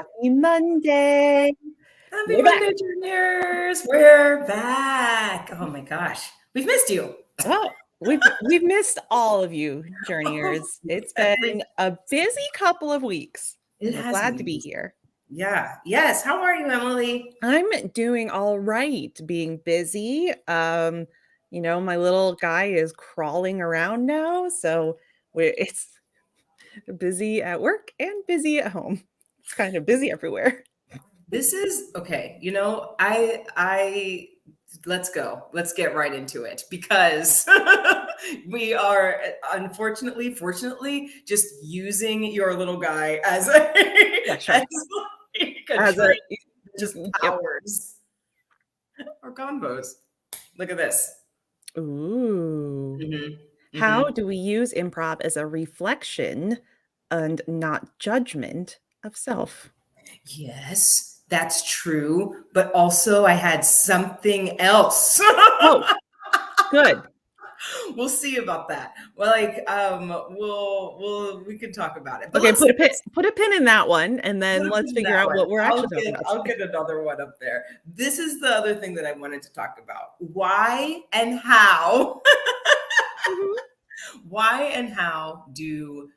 Happy Monday. Happy We're back. Monday, juniors. We're back. Oh my gosh. We've missed you. Oh, we've missed all of you, journeyers. It's been a busy couple of weeks. It We're has glad to been. be here. Yeah. Yes. How are you, Emily? I'm doing all right, being busy. My little guy is crawling around now, so it's busy at work and busy at home. It's kind of busy everywhere. This is okay. I let's go. Let's get right into it because we are fortunately just using your little guy as a Yeah, sure. as like a As a train, just yep. hours or combos. Look at this. Ooh. Mm-hmm. How Mm-hmm. do we use improv as a reflection and not judgment of self? Yes, that's true. But also, I had something else. Oh, good. We'll see about that. We can talk about it. But Okay, let's put a pin in that one, and put then a pin let's in figure that out one. what we're actually talking about I'll today. get another one up there. This is the other thing that I wanted to talk about. Why and how? Mhm. Why and how do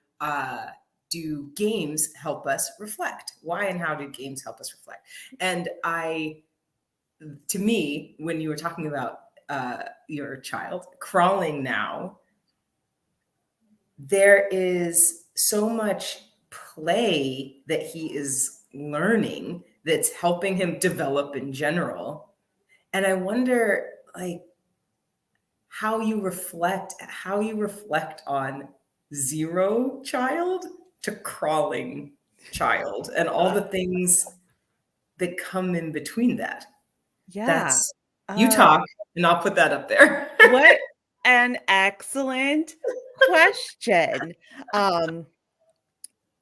games help us reflect? Why and how do games help us reflect? And to me, when you were talking about your child crawling now, there is so much play that he is learning that's helping him develop in general. And I wonder, like, how you reflect on zero child to crawling child and all the things that come in between that. Yeah. That's you talk, and I'll put that up there. What an excellent question.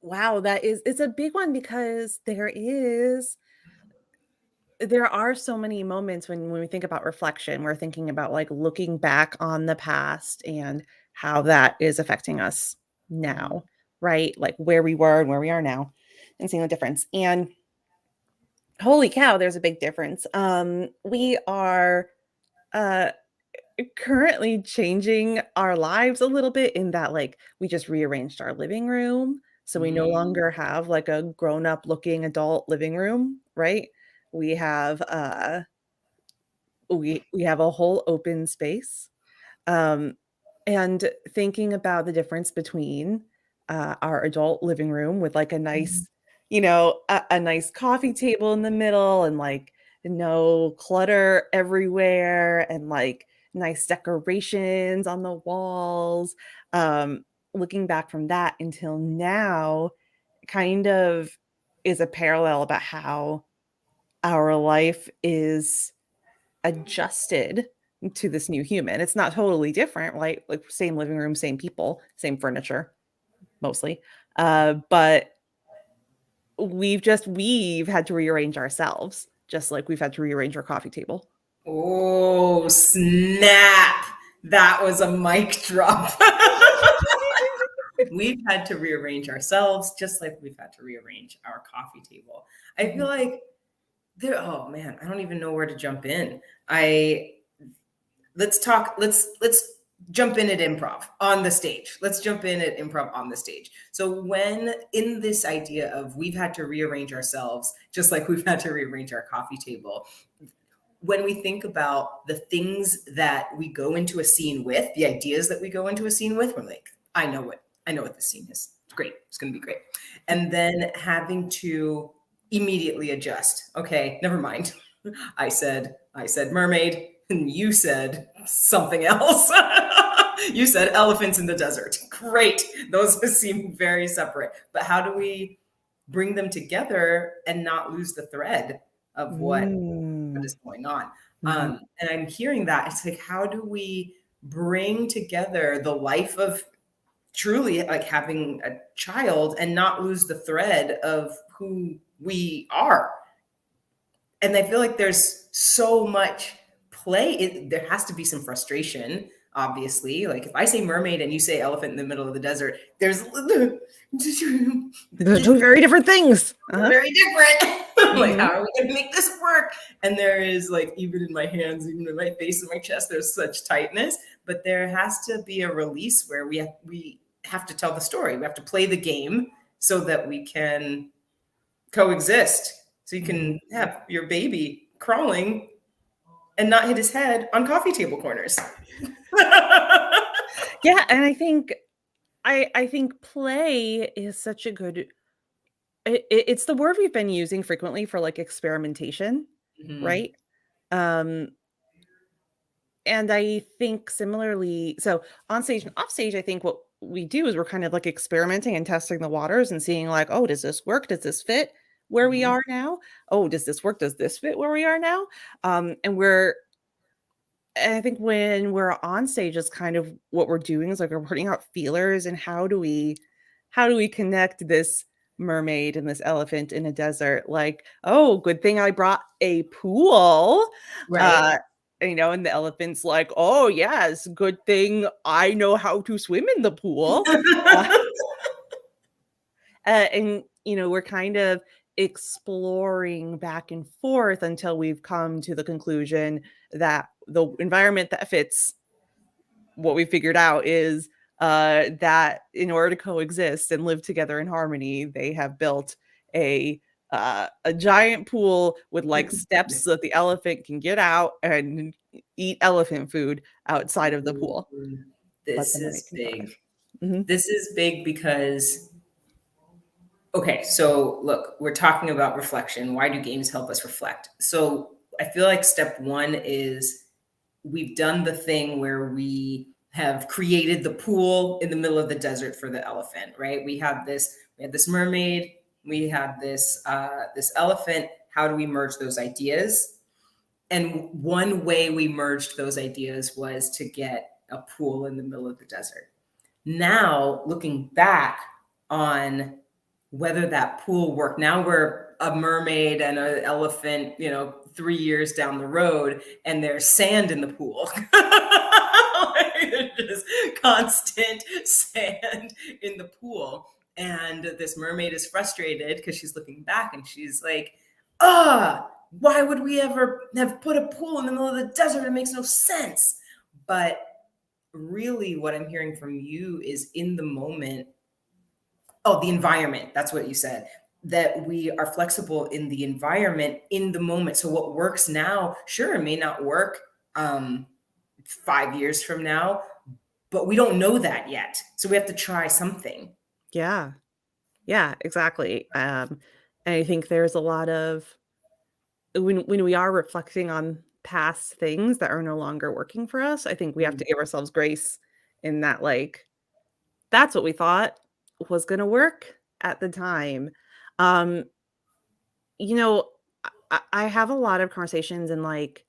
Wow, it's a big one because there are so many moments when we think about reflection, we're thinking about like looking back on the past and how that is affecting us now, right? Like where we were and where we are now and seeing the difference. And holy cow, there's a big difference. We are uh currently changing our lives a little bit in that like we just rearranged our living room. So we no Mm, longer have like a grown-up looking adult living room, right? We have we have a whole open space. Um, and thinking about the difference between our adult living room with like a mhm. nice, a nice coffee table in the middle and like no clutter everywhere and like nice decorations on the walls. Looking back from that until now kind of is a parallel about how our life is adjusted to this new human. It's not totally different, right? Like same living room, same people, same furniture, mostly. But we've had to rearrange ourselves, just like we've had to rearrange our coffee table. Oh, snap. That was a mic drop. We've had to rearrange ourselves just like we've had to rearrange our coffee table. I feel like oh man, I don't even know where to jump in. I let's jump in at improv on the stage. Let's jump in at improv on the stage. So when in this idea of we've had to rearrange ourselves just like we've had to rearrange our coffee table, when we think about the things that we go into a scene with, the ideas that we go into a scene with, we're like, I know what this scene is. It's great. It's going to be great. And then having to immediately adjust. Okay, never mind. I said mermaid and you said something else. You said elephants in the desert. Great. Those seem very separate. But how do we bring them together and not lose the thread of what Mm. is going on? Mhm. And I'm hearing that. It's like, how do we bring together the life of truly like having a child and not lose the thread of who we are? And I feel like there's so much play. There has to be some frustration obviously. Like if I say mermaid and you say elephant in the middle of the desert, there's They're two very different things. very different. Like, Mhm. how are we going to make this work? And there is like, even in my hands, even in my face and my chest, there's such tightness. But there has to be a release where we have to tell the story. We have to play the game so that we can coexist. So you can have your baby crawling and not hit his head on coffee table corners. Yeah, and I think play is such a good it's the word we've been using frequently for like experimentation, Mhm. right? Um and I think similarly, so on stage and off stage, I think what we do is we're kind of like experimenting and testing the waters and seeing like, oh, does this work? Does this fit where we Mhm. are now? Oh, does this work? Does this fit where we are now? And I think when we're on stage is kind of what we're doing is like we're putting out feelers and how do we connect this mermaid and this elephant in a desert? Like, oh, good thing I brought a pool. Right. Uh, and the elephant's like, oh yes, good thing I know how to swim in the pool. Uh, and we're kind of exploring back and forth until we've come to the conclusion that the environment that fits what we figured out is that in order to coexist and live together in harmony, they have built a giant pool with like steps so that the elephant can get out and eat elephant food outside of the pool, but This the mermaid is can go big. there. Mhm. This is big because, okay, so look, we're talking about reflection. Why do games help us reflect? So I feel like step one is we've done the thing where we have created the pool in the middle of the desert for the elephant, right? We had this mermaid, we had this elephant. How do we merge those ideas? And one way we merged those ideas was to get a pool in the middle of the desert. Now, looking back on whether that pool worked, now we're a mermaid and an elephant, 3 years down the road, and there's sand in the pool. There's just constant sand in the pool. And this mermaid is frustrated because she's looking back and she's like, why would we ever have put a pool in the middle of the desert? It makes no sense. But really, what I'm hearing from you is in the moment. Oh, the environment. That's what you said. That we are flexible in the environment in the moment. So what works now, sure, it may not work 5 years from now, but we don't know that yet. So we have to try something. Yeah. Yeah, exactly. And I think there's a lot of when we are reflecting on past things that are no longer working for us, I think we have Mm. to give ourselves grace in that, like, that's what we thought was gonna work at the time. Um, you know, I have a lot of conversations and like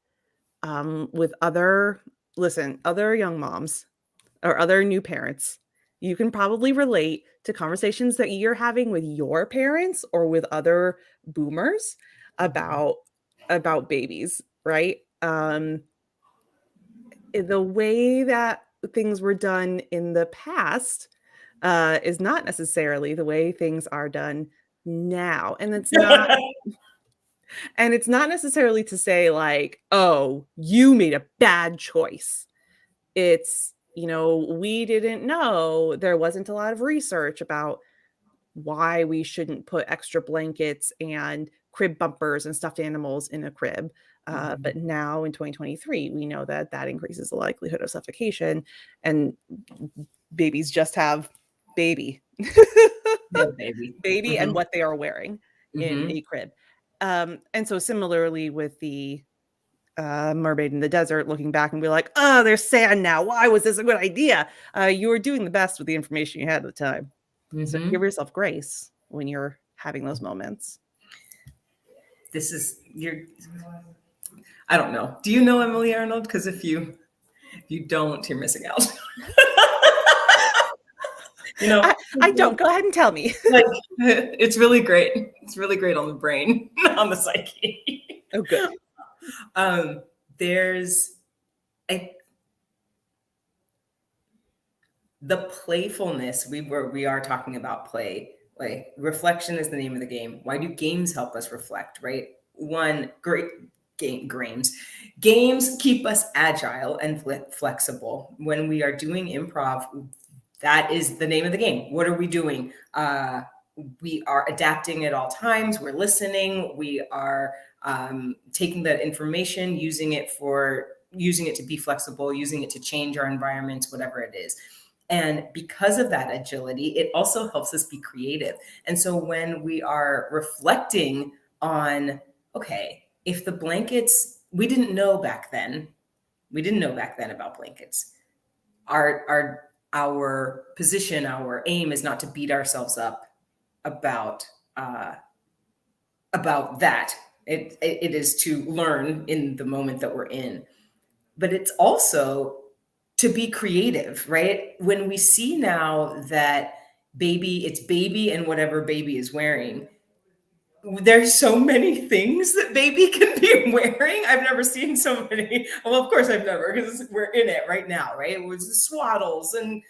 with other young moms or other new parents. You can probably relate to conversations that you're having with your parents or with other boomers about babies, right? The way that things were done in the past is not necessarily the way things are done now, and it's not necessarily to say like, oh, you made a bad choice. It's, we didn't know, there wasn't a lot of research about why we shouldn't put extra blankets and crib bumpers and stuffed animals in a crib. But Mhm. now in 2023, we know that that increases the likelihood of suffocation, and babies just have baby, Yeah, baby. baby, and Hmm. what they are wearing in Hmm. a crib. And so similarly with the mermaid in the desert, looking back and be like, oh, there's sand now. Why was this a good idea? You were doing the best with the information you had at the time. So give Hmm. yourself grace when you're having those moments. This is you're. I don't know. Do you know Emily Arnold? Because if you don't, you're missing out. you know, I don't. Go ahead and tell me. like it's really great. It's really great on the brain, on the psyche. Oh, good. um, there's, I, the playfulness, we are talking about play. Like reflection is the name of the game. Why do games help us reflect, right? One great games keep us agile and flexible. When we are doing improv, that is the name of the game. What are we doing? We are adapting at all times. We're listening. We are taking that information, using it to be flexible, using it to change our environments, whatever it is. And because of that agility, it also helps us be creative. And so when we are reflecting on, okay, if the blankets, we didn't know back then about blankets. Our position, our aim is not to beat ourselves up about that. It is to learn in the moment that we're in, but it's also to be creative, right? When we see now that it's baby and whatever baby is wearing, there's so many things that baby can be wearing. I've never seen so many. Well, of course I've never, because we're in it right now, right? It was swaddles and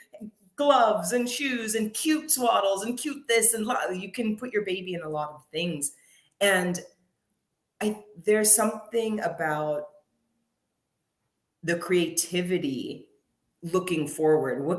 gloves and shoes and cute swaddles and cute this and you can put your baby in a lot of things. And there's something about the creativity looking forward. What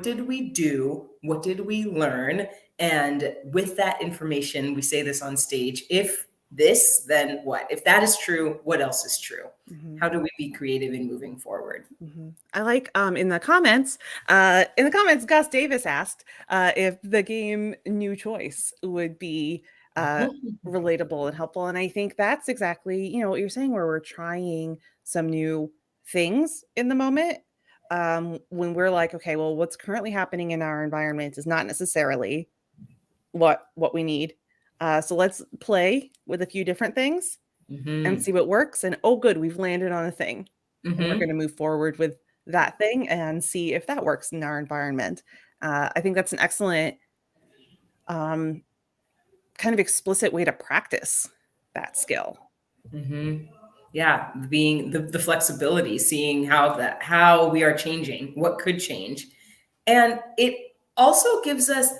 did we do? What did we learn? And with that information, we say this on stage, if this, then what? If that is true, what else is true? Mm-hmm. How do we be creative in moving forward? Mm-hmm. I like in the comments, Gus Davis asked if the game New Choice would be relatable and helpful. And I think that's exactly, what you're saying, where we're trying some new things in the moment. When we're like, okay, well, what's currently happening in our environment is not necessarily what we need. So let's play with a few different things and see what works. And oh, good, we've landed on a thing. And we're going to move forward with that thing and see if that works in our environment. I think that's an excellent kind of explicit way to practice that skill. Mm-hmm. Yeah, being the flexibility, seeing how we are changing, what could change. And it also gives us,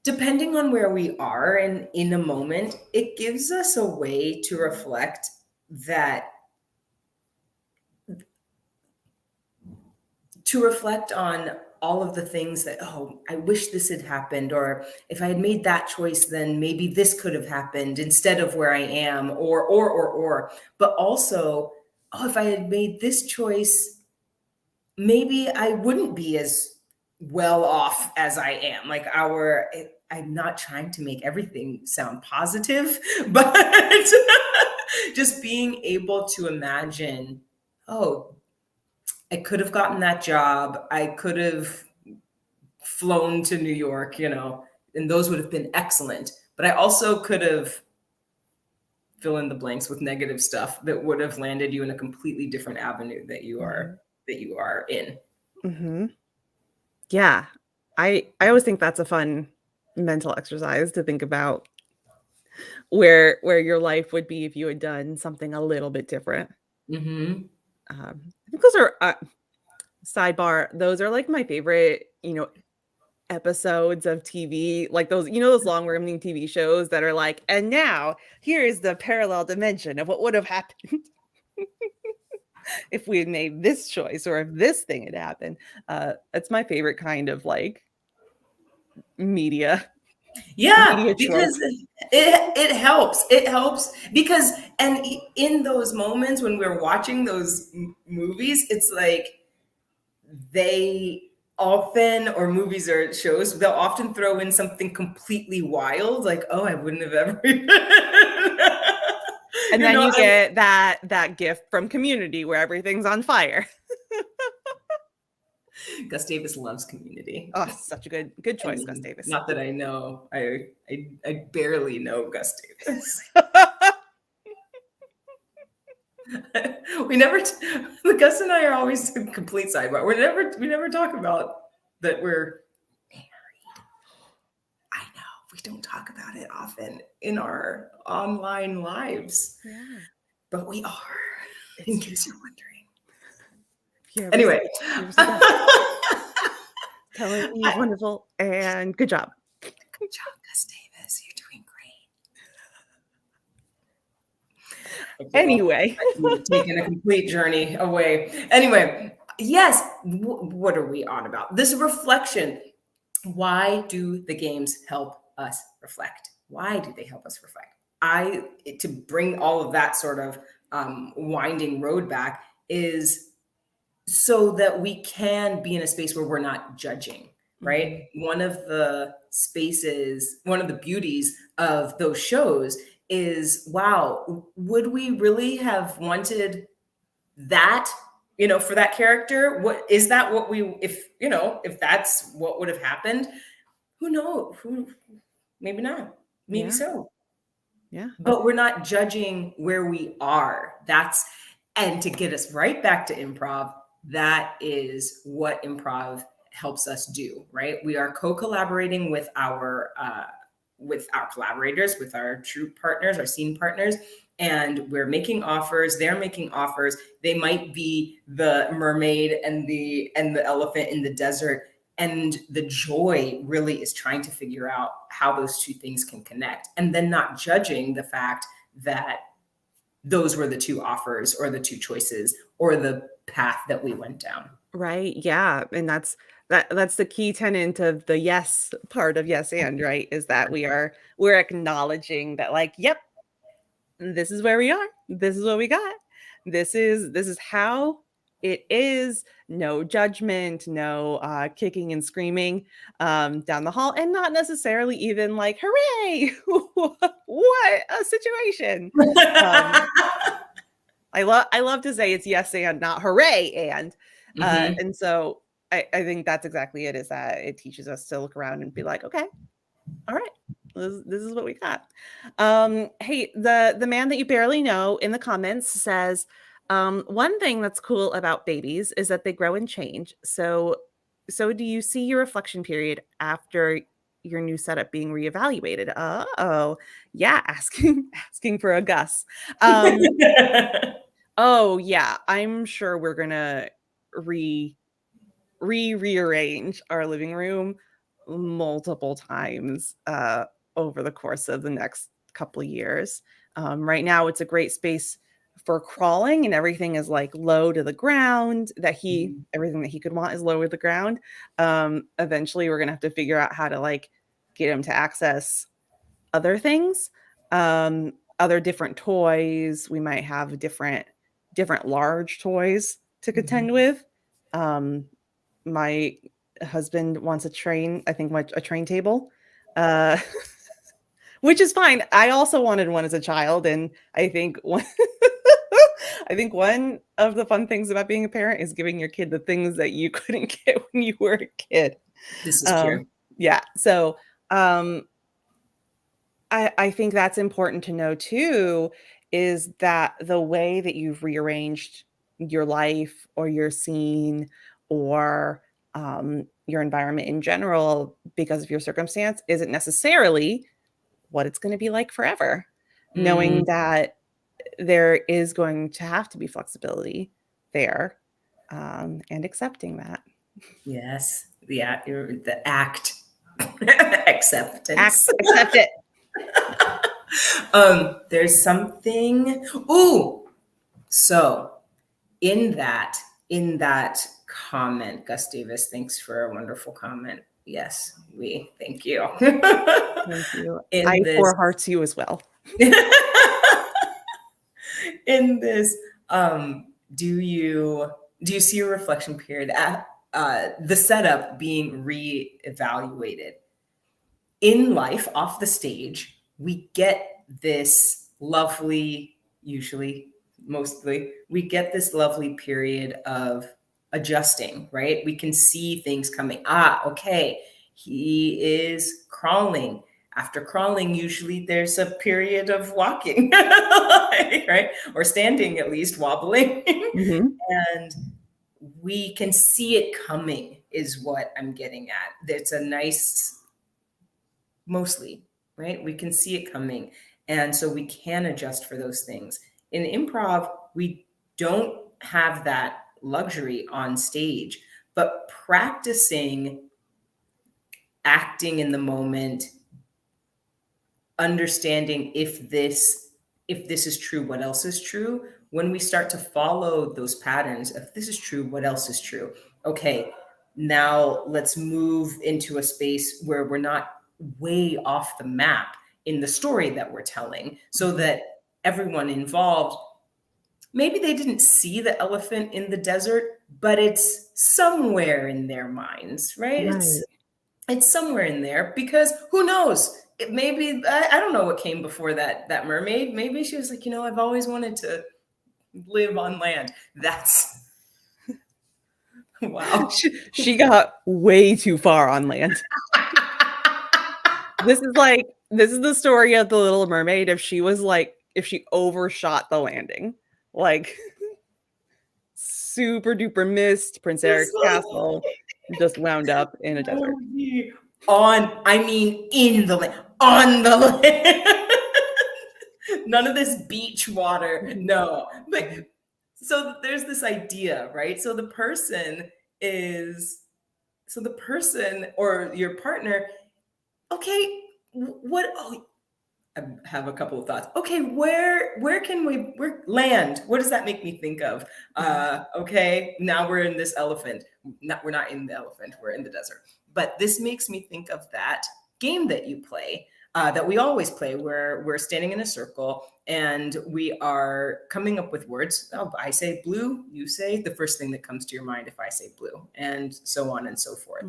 depending on where we are and in a moment, it gives us a way to reflect on all of the things that, oh, I wish this had happened, or if I had made that choice, then maybe this could have happened instead of where I am, or. But also, oh, if I had made this choice, maybe I wouldn't be as well off as I am. Like I'm not trying to make everything sound positive, but just being able to imagine, oh, I could have gotten that job. I could have flown to New York, and those would have been excellent. But I also could have fill in the blanks with negative stuff that would have landed you in a completely different avenue that you are in. Mm-hmm. Yeah. I always think that's a fun mental exercise to think about where your life would be if you had done something a little bit different. Mm-hmm. I think those are sidebar. Those are like my favorite, episodes of TV, like those, those long running TV shows that are like, and now here's the parallel dimension of what would have happened if we had made this choice or if this thing had happened. That's my favorite kind of like media. Yeah, media because it helps. It helps because, and in those moments when we're watching those movies, it's like or movies or shows, they'll often throw in something completely wild, like, oh, I wouldn't have ever and then you get that gift from Community where everything's on fire. Gus Davis loves Community. Oh, such a good choice, Gus Davis. Not that I know. I barely know Gus Davis. Gus and I are always in complete sidebar. We never talk about that we're married. I know we don't talk about it often in our online lives, but we are. In case you're wondering. Yeah, anyway, telling me I- wonderful and good job. Good job, Gus Davis. You're doing great. Okay, well, Anyway, you've taken a complete journey away. Anyway, yes, what are we on about? This reflection. Why do the games help us reflect? Why do they help us reflect? To bring all of that sort of winding road back is so that we can be in a space where we're not judging, right? One of the spaces, one of the beauties of those shows is, wow, would we really have wanted that, for that character? What is that what we, if that's what would have happened? Who knows? Maybe not. Maybe yeah, so. yeah, But we're not judging where we are. And to get us right back to improv, that is what improv helps us do, right? We are co-collaborating with our collaborators, with our troupe partners, our scene partners, and we're making offers. They're making offers. They might be the mermaid and the elephant in the desert, and the joy really is trying to figure out how those two things can connect, and then not judging the fact that those were the two offers or the two choices or the path that we went down. right, yeah, and that's the key tenet of the yes part of yes and, right, is that we're acknowledging that, like, yep, this is where we are. This is what we got. This is how it is. No judgment, no kicking and screaming down the hall, and not necessarily even like, hooray! What a situation. Um, I love to say it's yes and not hooray and. Mhm. And so I think that's exactly it, is that it teaches us to look around and be like, okay, all right. This is what we got. Hey, the man that you barely know in the comments says, one thing that's cool about babies is that they grow and change. So do you see your reflection period after your new setup being reevaluated? Oh, yeah, asking for a Gus. Oh yeah, I'm sure we're gonna re rearrange our living room multiple times over the course of the next couple of years. Right now, it's a great space for crawling, and everything is like low to the ground. Everything that he could want is low to the ground. Eventually, we're gonna have to figure out how to like get him to access other things, other different toys. We might have different large toys to contend with. Um, my husband wants a train, I think a train table, uh, which is fine. I also wanted one as a child, and I think one I think one of the fun things about being a parent is giving your kid the things that you couldn't get when you were a kid. This is Um, true. yeah, so, um, I think that's important to know too, is that the way that you've rearranged your life or your scene or your environment in general because of your circumstance isn't necessarily what it's going to be like forever. Mm, Knowing that there is going to have to be flexibility there, and accepting that. yes. Yeah, the act. Acceptance. Accept it. There's something. Ooh, so in that in that comment, Gus Davis, thanks for a wonderful comment. Yes, we thank you. Thank you. I in this pour hearts you as well. in this, do you see a reflection period at the setup being re-evaluated in life off the stage? We get this lovely, usually, mostly, we get this lovely period of adjusting, right? We can see things coming. Okay, he is crawling. After crawling, usually there's a period of walking, right? Or standing, at least wobbling. Mhm. And we can see it coming, is what I'm getting at. There's a nice, mostly, right? We can see it coming. And so we can adjust for those things. In improv, we don't have that luxury on stage, but practicing acting in the moment, understanding if this is true, what else is true. When we start to follow those patterns, if this is true, what else is true? Okay, now let's move into a space where we're not way off the map in the story that we're telling, so that everyone involved, maybe they didn't see the elephant in the desert, but it's somewhere in their minds, right? Right. It's somewhere in there, because who knows? It maybe I don't know what came before that mermaid. Maybe she was like, I've always wanted to live on land. That's wow. She got way too far on land. This is the story of the Little Mermaid if she overshot the landing. Like super duper missed Prince Eric's castle, just wound up in a desert. In the land, on the land. None of this beach water. No. But so there's this idea, right? So the person or your partner, okay, I have a couple of thoughts. Okay, where can where land? What does that make me think of? Okay, now we're in this elephant. We're not in the elephant, we're in the desert. But this makes me think of that game that you play, that we always play, where we're standing in a circle and we are coming up with words. Oh, I say blue, you say the first thing that comes to your mind if I say blue, and so on and so forth.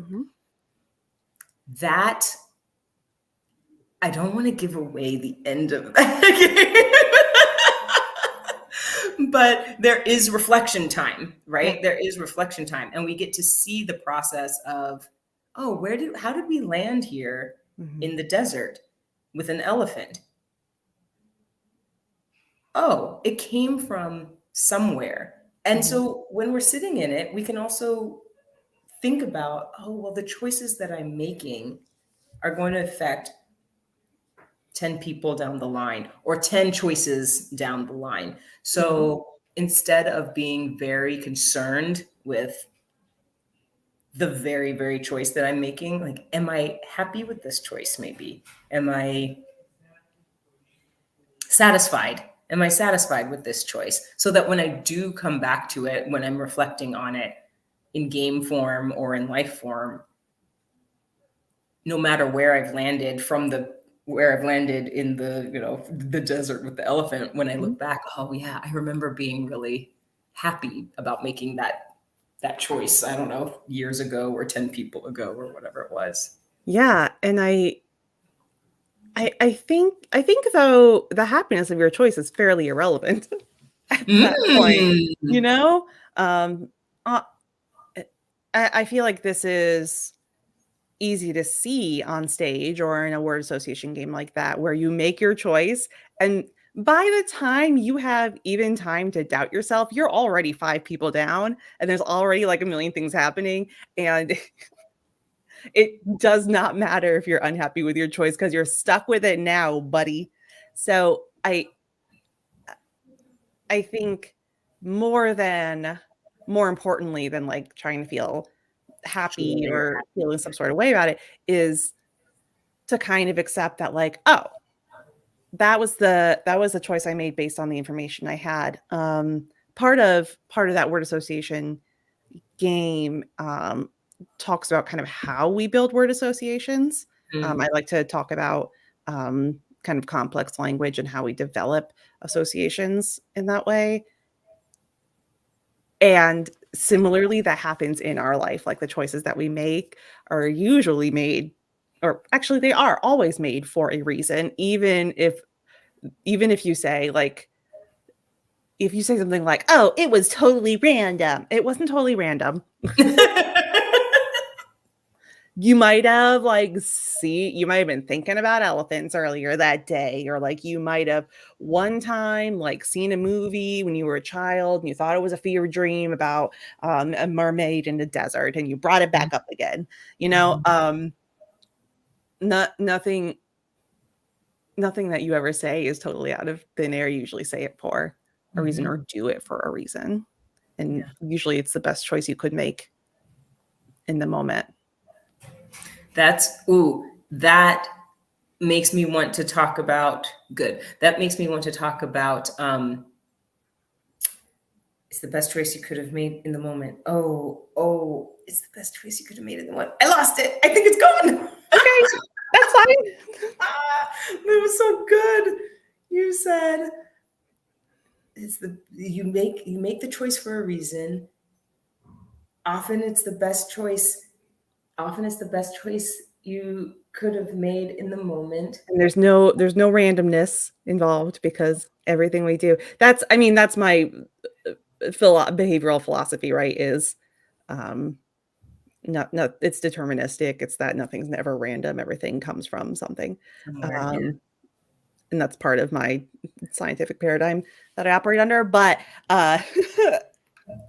That, I don't want to give away the end of that game. But there is reflection time, right? There is reflection time. And we get to see the process of, oh, how did we land here in the desert with an elephant? Oh, it came from somewhere. And so when we're sitting in it, we can also think about, oh, well, the choices that I'm making are going to affect 10 people down the line, or 10 choices down the line. So instead of being very concerned with the very, very choice that I'm making, like, am I happy with this choice? Maybe. Am I satisfied? Am I satisfied with this choice? So that when I do come back to it, when I'm reflecting on it in game form or in life form, no matter where I've landed in the desert with the elephant, when I look back, oh yeah, I remember being really happy about making that choice. I don't know, years ago or 10 people ago or whatever it was. Yeah, and I think though the happiness of your choice is fairly irrelevant at that point. I feel like this is easy to see on stage or in a word association game like that, where you make your choice, and by the time you have even time to doubt yourself, you're already 5 people down and there's already like a million things happening, and it does not matter if you're unhappy with your choice because you're stuck with it now, buddy. So I think more importantly than like trying to feel happy or feeling some sort of way about it, is to kind of accept that, like, oh, that was the choice I made based on the information I had. Part of that word association game talks about kind of how we build word associations. I like to talk about kind of complex language and how we develop associations in that way. And similarly, that happens in our life. Like, the choices that we make are usually made, or actually they are always made for a reason, even if you say, like, if you say something like, oh, it was totally random. It wasn't totally random. You might have been thinking about elephants earlier that day, or like you might have one time like seen a movie when you were a child and you thought it was a fever dream about a mermaid in the desert, and you brought it back up again. Nothing that you ever say is totally out of thin air. You usually say it for a reason, or do it for a reason, and usually it's the best choice you could make in the moment. That makes me want to talk about good. That makes me want to talk about it's the best choice you could have made in the moment. Oh, it's the best choice you could have made in the moment. I lost it. I think it's gone. Okay, that's fine. That was so good. You said you make the choice for a reason. Often it's the best choice. Often it's the best choice you could have made in the moment. And there's no randomness involved because everything we do, that's I mean, that's my behavioral philosophy, right? Is um not it's deterministic. It's that nothing's never random. Everything comes from something. Somewhere, yeah. Um, and that's part of my scientific paradigm that I operate under. But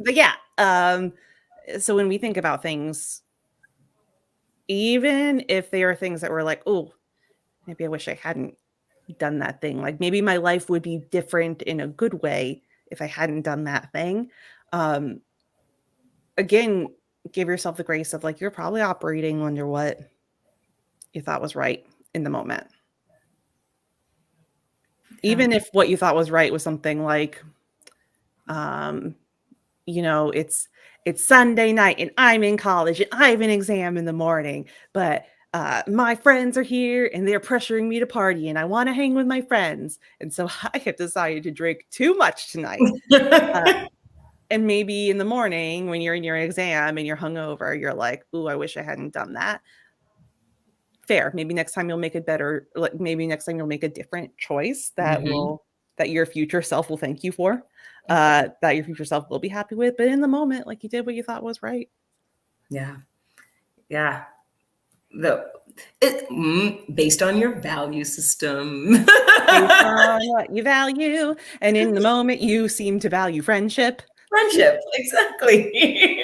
but yeah, so when we think about things, even if they are things that were like, oh, maybe I wish I hadn't done that thing. Like maybe my life would be different in a good way if I hadn't done that thing. Um, again, give yourself the grace of like you're probably operating under what you thought was right in the moment. Yeah. Even if what you thought was right was something like, um, it's Sunday night and I'm in college and I have an exam in the morning, but my friends are here and they're pressuring me to party and I want to hang with my friends. And so I have decided to drink too much tonight. Uh, and maybe in the morning when you're in your exam and you're hungover, you're like, ooh, I wish I hadn't done that. Fair. Maybe next time you'll make it better. Like maybe next time you'll make a different choice Mhm. that your future self will thank you for, that your future self will be happy with. But in the moment, like you did what you thought was right. Yeah. Yeah. The based on your value system. Based on what you value. And in the moment, you seem to value friendship. Friendship, exactly.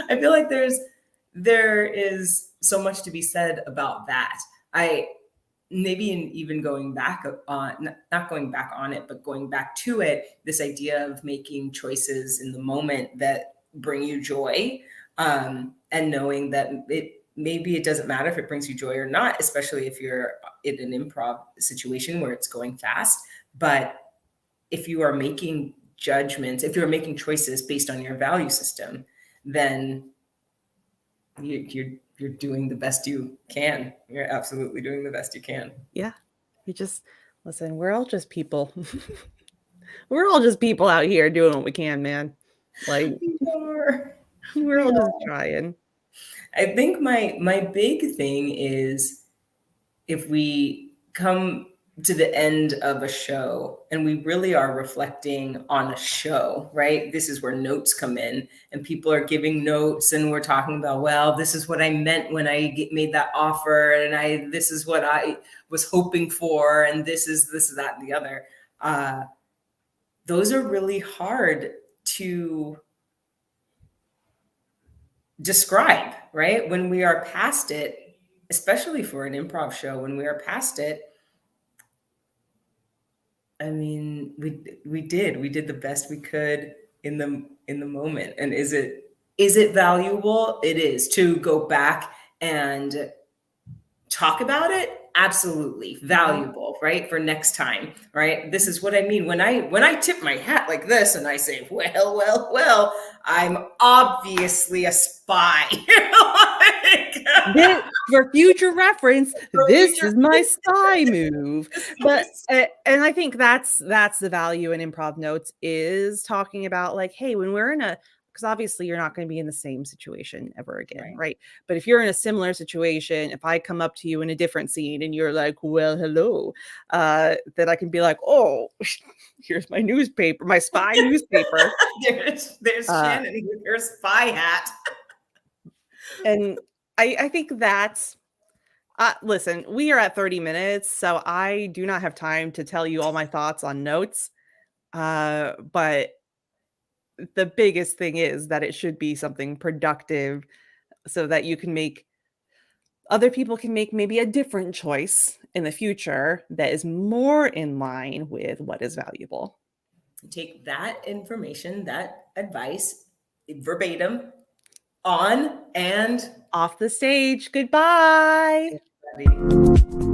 I feel like there is so much to be said about that. I maybe in even going back on not going back on it, but going back to it, this idea of making choices in the moment that bring you joy, and knowing that it doesn't matter if it brings you joy or not, especially if you're in an improv situation where it's going fast. But if you are making judgments, if you're making choices based on your value system, then you're doing the best you can. You're absolutely doing the best you can. Yeah. You just listen, we're all just people. We're all just people out here doing what we can, man. Like We are. we're We all just are. trying. I think my big thing is if we come to the end of a show and we really are reflecting on a show, right? This is where notes come in and people are giving notes and we're talking about, well, this is what I meant when made that offer and this is what I was hoping for and this is that and the other. Those are really hard to describe, right? When we are past it, especially for an improv show, when we are past it, I mean, we did the best we could in the moment. And is it valuable? It is to go back and talk about it. Absolutely Mhm. valuable, right? For next time, right? This is what I mean when I tip my hat like this and I say, well, I'm obviously a spy. Like, For future reference, for this future, is my spy move. this is my But and I think that's the value in improv notes is talking about like, hey, when we're in a because obviously you're not going to be in the same situation ever again, right. right? But if you're in a similar situation, if I come up to you in a different scene and you're like, well, hello, then I can be like, oh, here's my newspaper, my spy newspaper. There's Uh, Shannon with her spy hat. and I think that's listen, we are at 30 minutes, so I do not have time to tell you all my thoughts on notes. But the biggest thing is that it should be something productive so that you can make other people can make maybe a different choice in the future that is more in line with what is valuable. Take that information, that advice, verbatim, on and off the stage. Goodbye. everybody.